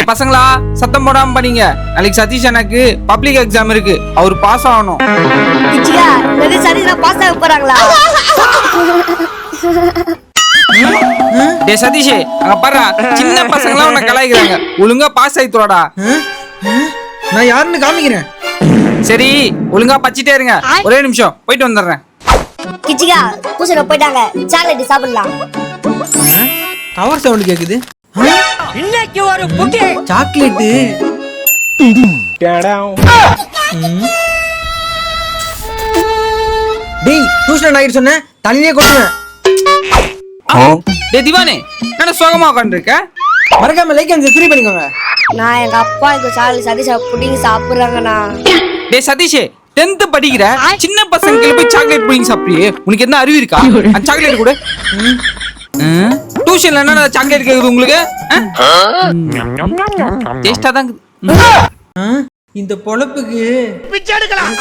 டேய் பசங்களா சத்தம் போடாம பண்ணீங்க. நாளைக்கு சதீஷ் எனக்கு பப்ளிக் எக்ஸாம் இருக்கு. அவர் பாஸ் ஆகணும். கிச்சிகா வெரி சதீஷ் பாஸ் ஆக போறாங்களா? டேய் சதீஷ் அங்க பாரு சின்ன பசங்களா உன்னை கலாய்க்கிறாங்க. ஒழுங்கா பாஸ் ஆயிடுறடா. நான் யாருன்னு காமிக்கிறேன். சரி ஒழுங்கா பச்சிட்டே இருங்க. ஒரே நிமிஷம் போயிட்டு வந்துடுறேன். கிச்சிகா பூசண போயிட்டாங்க. சாக்லேட் சாப்பிடலாம். கவர் சவுண்ட் கேக்குது. இன்னைக்கு ஒரு புட்டி சாக்லேட். டேய் டியூஷன் ஆகிட்டு சொன்ன தண்ணியே கொட்டுவேன். டேய் திவானே என்ன சோகமா உட்காந்துருக்க? மறக்காம லைக் அண்ட் சப்ஸ்கிரைப் பண்ணிக்கோங்க. நான் எங்க அப்பா இந்த சாக்லேட் சதீஷ் புடிங்கி சாப்பிடுறாங்கண்ணா. டேய் சதீஷ் 10th படிக்கிற சின்ன பசங்களுக்கு போய் சாக்லேட் புடிங்கி சாப்பிடுறியே, உனக்கு என்ன அறிவு இருக்கா? அந்த சாக்லேட் கூட டியூஷன்ல என்ன சாக்லேட் கேக்குது உங்களுக்கு? டேஸ்டா தான் இந்த பொழப்புக்கு பிச்சை எடுக்கலாம்.